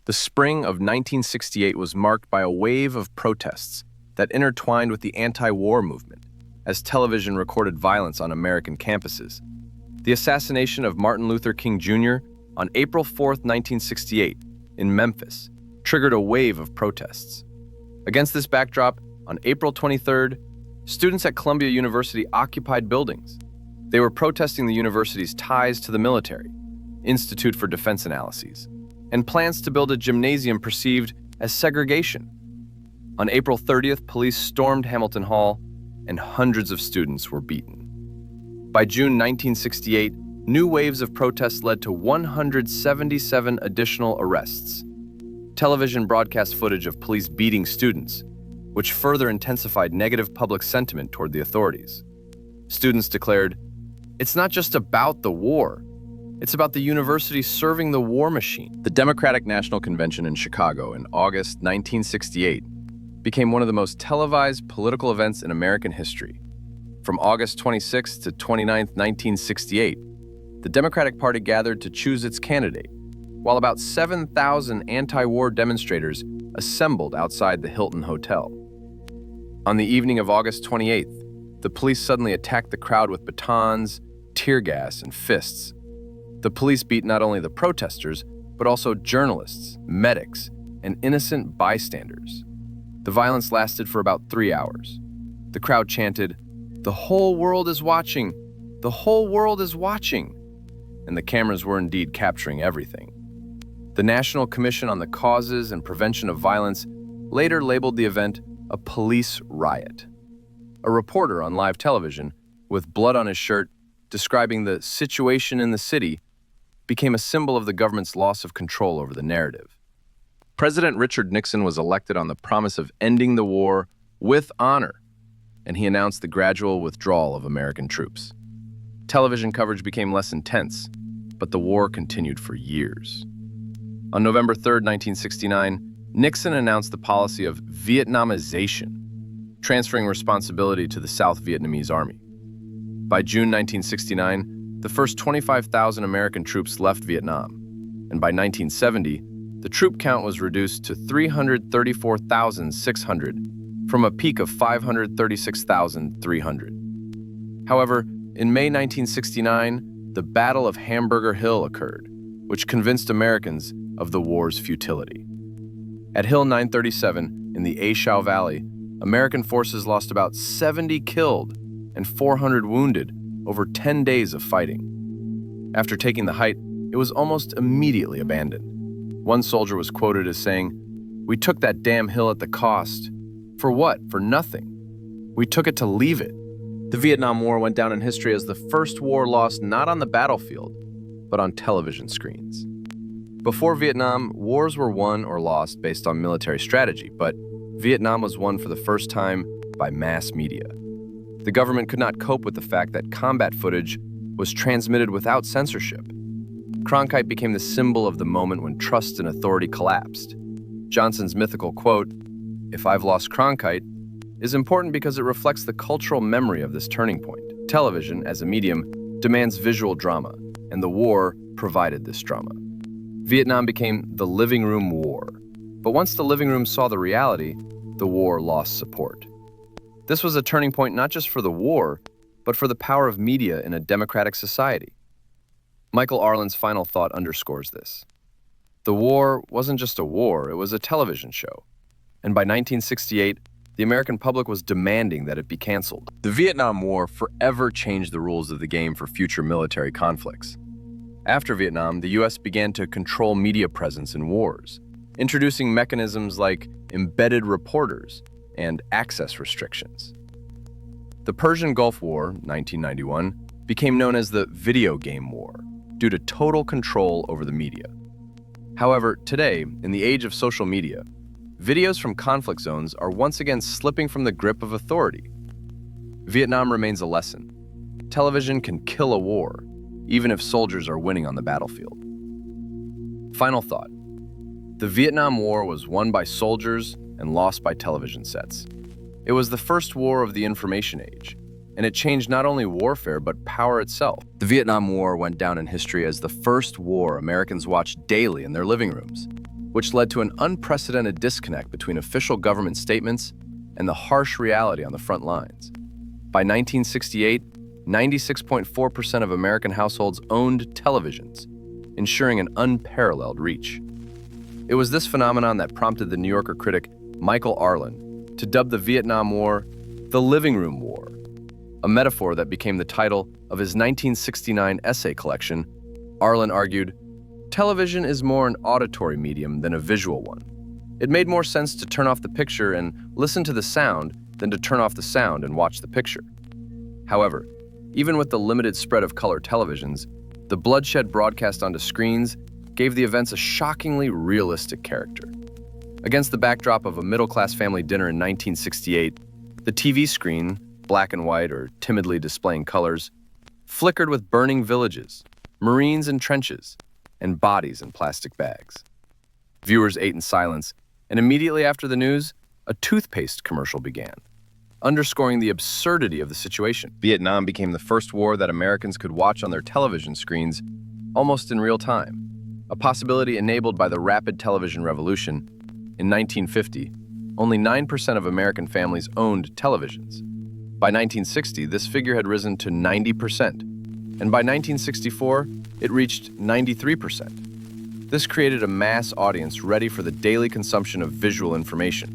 The spring of 1968 was marked by a wave of protests that intertwined with the anti-war movement, as television recorded violence on American campuses. The assassination of Martin Luther King Jr. on April 4, 1968, in Memphis, triggered a wave of protests. Against this backdrop, on April 23rd, students at Columbia University occupied buildings. They were protesting the university's ties to the military, Institute for Defense Analyses, and plans to build a gymnasium perceived as segregation. On April 30th, police stormed Hamilton Hall, and hundreds of students were beaten. By June 1968, new waves of protests led to 177 additional arrests. Television broadcast footage of police beating students, which further intensified negative public sentiment toward the authorities. Students declared, "It's not just about the war. It's about the university serving the war machine." The Democratic National Convention in Chicago in August 1968 became one of the most televised political events in American history. From August 26 to 29, 1968, the Democratic Party gathered to choose its candidate, while about 7,000 anti-war demonstrators assembled outside the Hilton Hotel. On the evening of August 28th, the police suddenly attacked the crowd with batons, tear gas, and fists. The police beat not only the protesters, but also journalists, medics, and innocent bystanders. The violence lasted for about 3 hours. The crowd chanted, "The whole world is watching! The whole world is watching!" And the cameras were indeed capturing everything. The National Commission on the Causes and Prevention of Violence later labeled the event a police riot. A reporter on live television, with blood on his shirt, describing the situation in the city, became a symbol of the government's loss of control over the narrative. President Richard Nixon was elected on the promise of ending the war with honor, and he announced the gradual withdrawal of American troops. Television coverage became less intense, but the war continued for years. On November 3, 1969, Nixon announced the policy of Vietnamization, transferring responsibility to the South Vietnamese Army. By June 1969, the first 25,000 American troops left Vietnam, and by 1970, the troop count was reduced to 334,600 from a peak of 536,300. However, in May 1969, the Battle of Hamburger Hill occurred, which convinced Americans of the war's futility. At Hill 937 in the A Shau Valley, American forces lost about 70 killed and 400 wounded over 10 days of fighting. After taking the height, it was almost immediately abandoned. One soldier was quoted as saying, "We took that damn hill at the cost. For what? For nothing. We took it to leave it." The Vietnam War went down in history as the first war lost not on the battlefield, but on television screens. Before Vietnam, wars were won or lost based on military strategy, but Vietnam was won for the first time by mass media. The government could not cope with the fact that combat footage was transmitted without censorship. Cronkite became the symbol of the moment when trust in authority collapsed. Johnson's mythical quote, "If I've lost Cronkite," is important because it reflects the cultural memory of this turning point. Television, as a medium, demands visual drama, and the war provided this drama. Vietnam became the living room war, but once the living room saw the reality, the war lost support. This was a turning point not just for the war, but for the power of media in a democratic society. Michael Arlen's final thought underscores this. The war wasn't just a war, it was a television show. And by 1968, the American public was demanding that it be canceled. The Vietnam War forever changed the rules of the game for future military conflicts. After Vietnam, the U.S. began to control media presence in wars, introducing mechanisms like embedded reporters and access restrictions. The Persian Gulf War, 1991, became known as the Video Game War due to total control over the media. However, today, in the age of social media, videos from conflict zones are once again slipping from the grip of authority. Vietnam remains a lesson. Television can kill a war, even if soldiers are winning on the battlefield. Final thought. The Vietnam War was won by soldiers and lost by television sets. It was the first war of the information age, and it changed not only warfare but power itself. The Vietnam War went down in history as the first war Americans watched daily in their living rooms, which led to an unprecedented disconnect between official government statements and the harsh reality on the front lines. By 1968, 96.4% of American households owned televisions, ensuring an unparalleled reach. It was this phenomenon that prompted the New Yorker critic Michael Arlen to dub the Vietnam War the living room war, a metaphor that became the title of his 1969 essay collection. Arlen argued, "Television is more an auditory medium than a visual one. It made more sense to turn off the picture and listen to the sound than to turn off the sound and watch the picture." However, even with the limited spread of color televisions, the bloodshed broadcast onto screens gave the events a shockingly realistic character. Against the backdrop of a middle-class family dinner in 1968, the TV screen, black and white or timidly displaying colors, flickered with burning villages, Marines in trenches, and bodies in plastic bags. Viewers ate in silence, and immediately after the news, a toothpaste commercial began, underscoring the absurdity of the situation. Vietnam became the first war that Americans could watch on their television screens almost in real time, a possibility enabled by the rapid television revolution. In 1950, only 9% of American families owned televisions. By 1960, this figure had risen to 90%, and by 1964, it reached 93%. This created a mass audience ready for the daily consumption of visual information.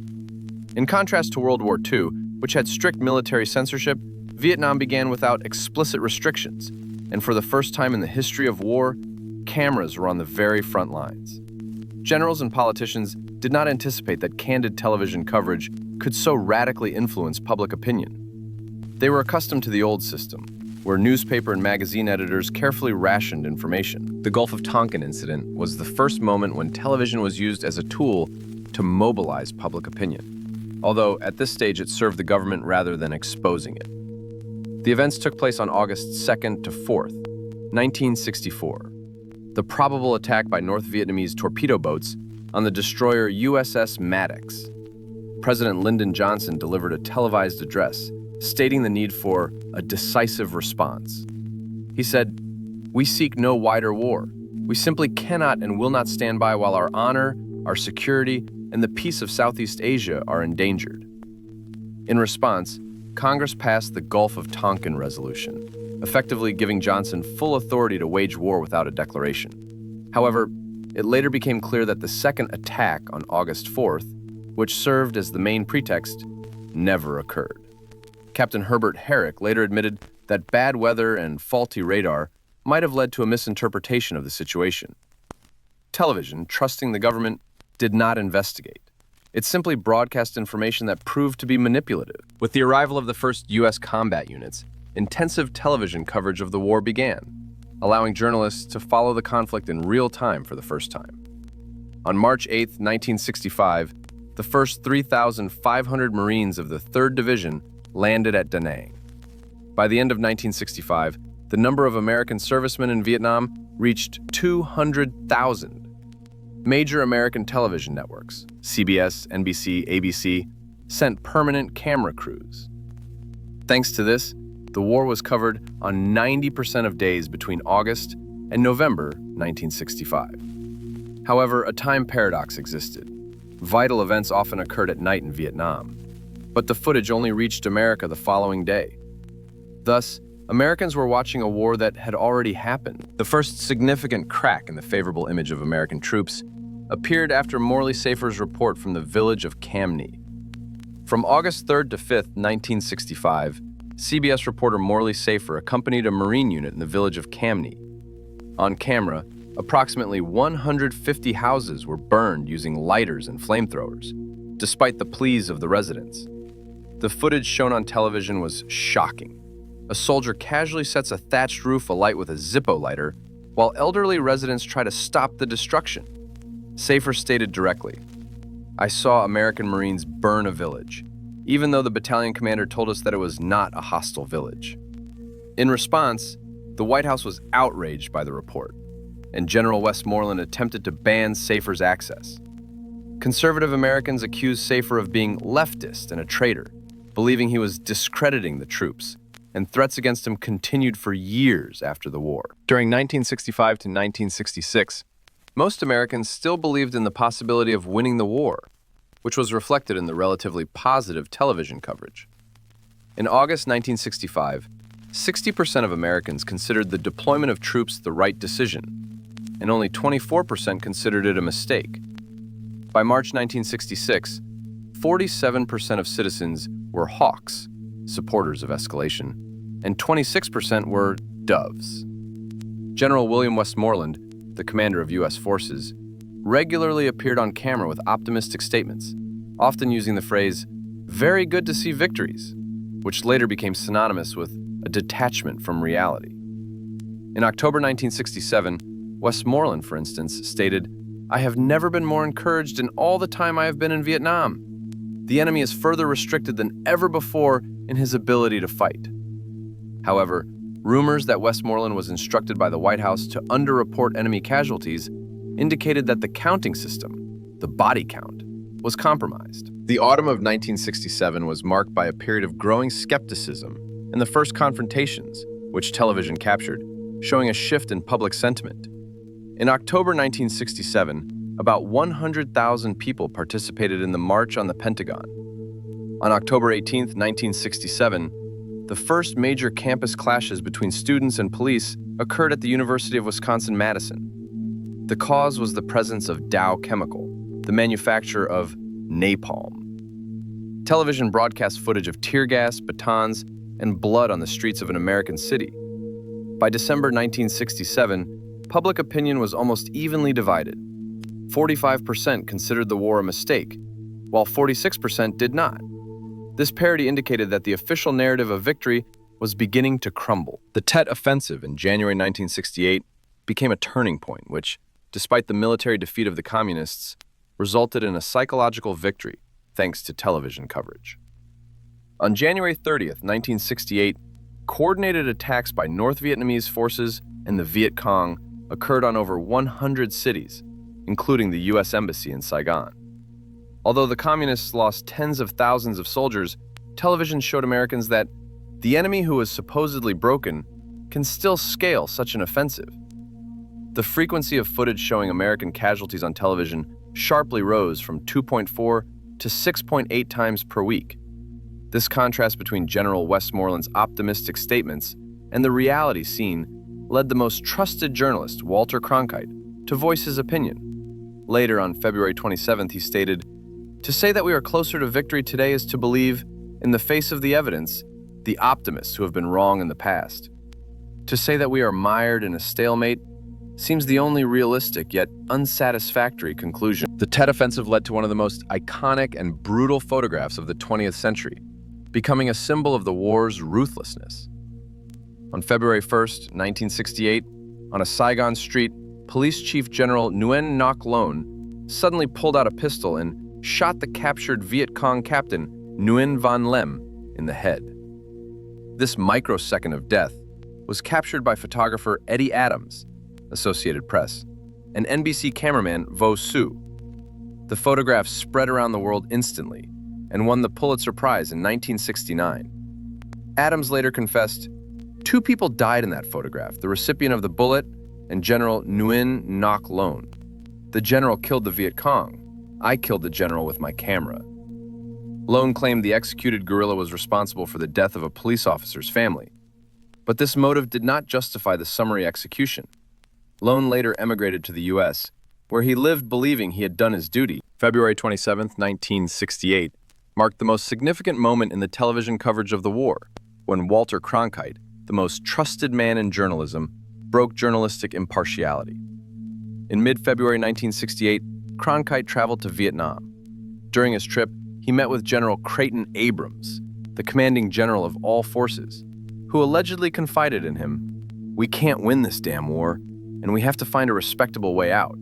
In contrast to World War II, which had strict military censorship, Vietnam began without explicit restrictions, and for the first time in the history of war, cameras were on the very front lines. Generals and politicians did not anticipate that candid television coverage could so radically influence public opinion. They were accustomed to the old system, where newspaper and magazine editors carefully rationed information. The Gulf of Tonkin incident was the first moment when television was used as a tool to mobilize public opinion, although at this stage it served the government rather than exposing it. The events took place on August 2nd to 4th, 1964. The probable attack by North Vietnamese torpedo boats on the destroyer USS Maddox. President Lyndon Johnson delivered a televised address stating the need for a decisive response. He said, "We seek no wider war. We simply cannot and will not stand by while our honor, our security, and the peace of Southeast Asia are endangered." In response, Congress passed the Gulf of Tonkin Resolution, effectively giving Johnson full authority to wage war without a declaration. However, it later became clear that the second attack on August 4th, which served as the main pretext, never occurred. Captain Herbert Herrick later admitted that bad weather and faulty radar might have led to a misinterpretation of the situation. Television, trusting the government, did not investigate. It simply broadcast information that proved to be manipulative. With the arrival of the first U.S. combat units, intensive television coverage of the war began, allowing journalists to follow the conflict in real time for the first time. On March 8, 1965, the first 3,500 Marines of the 3rd Division landed at Da Nang. By the end of 1965, the number of American servicemen in Vietnam reached 200,000. Major American television networks, CBS, NBC, ABC, sent permanent camera crews. Thanks to this, the war was covered on 90% of days between August and November 1965. However, a time paradox existed. Vital events often occurred at night in Vietnam, but the footage only reached America the following day. Thus, Americans were watching a war that had already happened. The first significant crack in the favorable image of American troops appeared after Morley Safer's report from the village of Cam Nhi. From August 3rd to 5th, 1965, CBS reporter Morley Safer accompanied a Marine unit in the village of Cam Nhi. On camera, approximately 150 houses were burned using lighters and flamethrowers, despite the pleas of the residents. The footage shown on television was shocking. A soldier casually sets a thatched roof alight with a Zippo lighter, while elderly residents try to stop the destruction. Safer stated directly, "I saw American Marines burn a village, even though the battalion commander told us that it was not a hostile village." In response, the White House was outraged by the report, and General Westmoreland attempted to ban Safer's access. Conservative Americans accused Safer of being leftist and a traitor, believing he was discrediting the troops, and threats against him continued for years after the war. During 1965 to 1966, Most Americans still believed in the possibility of winning the war, which was reflected in the relatively positive television coverage. In August 1965, 60% of Americans considered the deployment of troops the right decision, and only 24% considered it a mistake. By March 1966, 47% of citizens were hawks, supporters of escalation, and 26% were doves. General William Westmoreland, the commander of U.S. forces, regularly appeared on camera with optimistic statements, often using the phrase, "very good to see victories," which later became synonymous with a detachment from reality. In October 1967, Westmoreland, for instance, stated, "I have never been more encouraged in all the time I have been in Vietnam. The enemy is further restricted than ever before in his ability to fight." However, rumors that Westmoreland was instructed by the White House to underreport enemy casualties indicated that the counting system, the body count, was compromised. The autumn of 1967 was marked by a period of growing skepticism and the first confrontations, which television captured, showing a shift in public sentiment. In October 1967, about 100,000 people participated in the March on the Pentagon. On October 18, 1967, the first major campus clashes between students and police occurred at the University of Wisconsin-Madison. The cause was the presence of Dow Chemical, the manufacturer of napalm. Television broadcast footage of tear gas, batons, and blood on the streets of an American city. By December 1967, public opinion was almost evenly divided. 45% considered the war a mistake, while 46% did not. This parity indicated that the official narrative of victory was beginning to crumble. The Tet Offensive in January 1968 became a turning point, which, despite the military defeat of the Communists, resulted in a psychological victory thanks to television coverage. On January 30th, 1968, coordinated attacks by North Vietnamese forces and the Viet Cong occurred on over 100 cities, including the U.S. Embassy in Saigon. Although the Communists lost tens of thousands of soldiers, television showed Americans that the enemy who was supposedly broken can still scale such an offensive. The frequency of footage showing American casualties on television sharply rose from 2.4 to 6.8 times per week. This contrast between General Westmoreland's optimistic statements and the reality seen led the most trusted journalist, Walter Cronkite, to voice his opinion. Later, on February 27th, he stated, "To say that we are closer to victory today is to believe, in the face of the evidence, the optimists who have been wrong in the past. To say that we are mired in a stalemate seems the only realistic yet unsatisfactory conclusion." The Tet Offensive led to one of the most iconic and brutal photographs of the 20th century, becoming a symbol of the war's ruthlessness. On February 1st, 1968, on a Saigon street, Police Chief General Nguyen Ngoc Loan suddenly pulled out a pistol and shot the captured Viet Cong captain Nguyen Van Lem in the head. This microsecond of death was captured by photographer Eddie Adams, Associated Press, and NBC cameraman Vo Su. The photograph spread around the world instantly and won the Pulitzer Prize in 1969. Adams later confessed, "Two people died in that photograph, the recipient of the bullet and General Nguyen Ngoc Loan. The general killed the Viet Cong. I killed the general with my camera." Loan claimed the executed guerrilla was responsible for the death of a police officer's family. But this motive did not justify the summary execution. Loan later emigrated to the U.S., where he lived believing he had done his duty. February 27, 1968, marked the most significant moment in the television coverage of the war, when Walter Cronkite, the most trusted man in journalism, broke journalistic impartiality. In mid-February 1968, Cronkite traveled to Vietnam. During his trip, he met with General Creighton Abrams, the commanding general of all forces, who allegedly confided in him, "We can't win this damn war, and we have to find a respectable way out."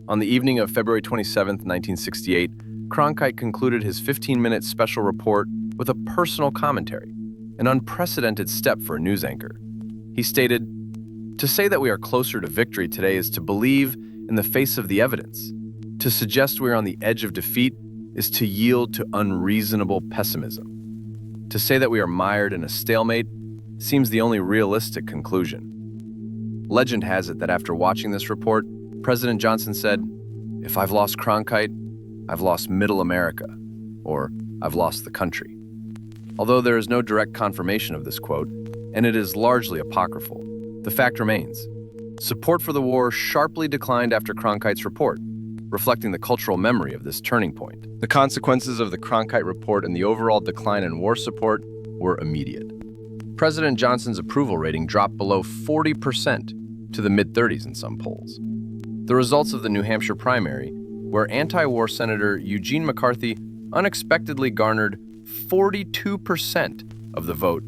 On the evening of February 27, 1968, Cronkite concluded his 15-minute special report with a personal commentary, an unprecedented step for a news anchor. He stated, "To say that we are closer to victory today is to believe in the face of the evidence. To suggest we are on the edge of defeat is to yield to unreasonable pessimism. To say that we are mired in a stalemate seems the only realistic conclusion." Legend has it that after watching this report, President Johnson said, "If I've lost Cronkite, I've lost Middle America, or I've lost the country." Although there is no direct confirmation of this quote, and it is largely apocryphal, the fact remains. Support for the war sharply declined after Cronkite's report, reflecting the cultural memory of this turning point. The consequences of the Cronkite report and the overall decline in war support were immediate. President Johnson's approval rating dropped below 40% to the mid-30s in some polls. The results of the New Hampshire primary, where anti-war Senator Eugene McCarthy unexpectedly garnered 42% of the vote,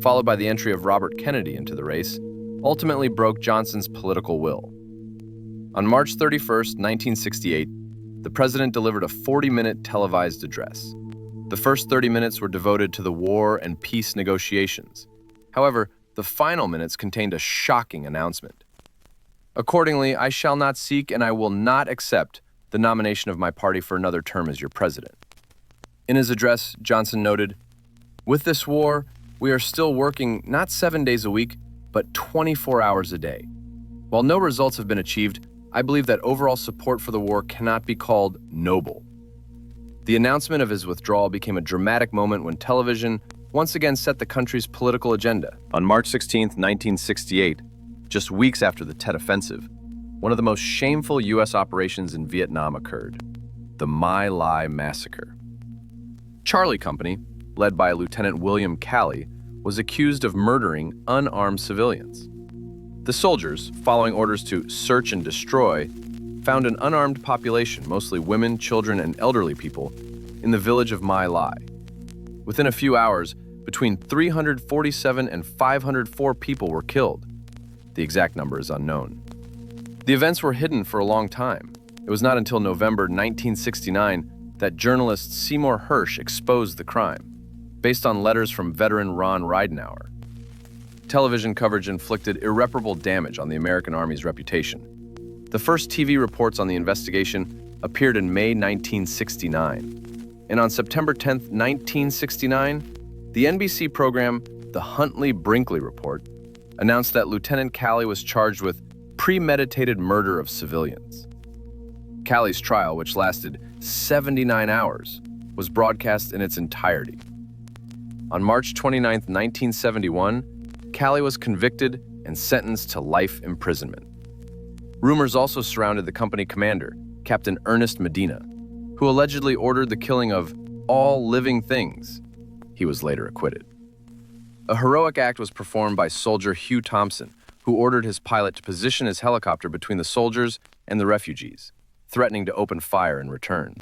followed by the entry of Robert Kennedy into the race, ultimately broke Johnson's political will. On March 31st, 1968, the president delivered a 40-minute televised address. The first 30 minutes were devoted to the war and peace negotiations. However, the final minutes contained a shocking announcement. "Accordingly, I shall not seek and I will not accept the nomination of my party for another term as your president." In his address, Johnson noted, "With this war, we are still working not 7 days a week, but 24 hours a day. While no results have been achieved, I believe that overall support for the war cannot be called noble." The announcement of his withdrawal became a dramatic moment when television once again set the country's political agenda. On March 16, 1968, just weeks after the Tet Offensive, one of the most shameful U.S. operations in Vietnam occurred, the My Lai Massacre. Charlie Company, led by Lieutenant William Calley, was accused of murdering unarmed civilians. The soldiers, following orders to search and destroy, found an unarmed population, mostly women, children, and elderly people, in the village of My Lai. Within a few hours, between 347 and 504 people were killed. The exact number is unknown. The events were hidden for a long time. It was not until November 1969 that journalist Seymour Hersh exposed the crime, based on letters from veteran Ron Ridenour. Television coverage inflicted irreparable damage on the American Army's reputation. The first TV reports on the investigation appeared in May 1969. And on September 10, 1969, the NBC program, The Huntley-Brinkley Report, announced that Lieutenant Calley was charged with premeditated murder of civilians. Calley's trial, which lasted 79 hours, was broadcast in its entirety. On March 29, 1971, Calley was convicted and sentenced to life imprisonment. Rumors also surrounded the company commander, Captain Ernest Medina, who allegedly ordered the killing of all living things. He was later acquitted. A heroic act was performed by soldier Hugh Thompson, who ordered his pilot to position his helicopter between the soldiers and the refugees, threatening to open fire in return.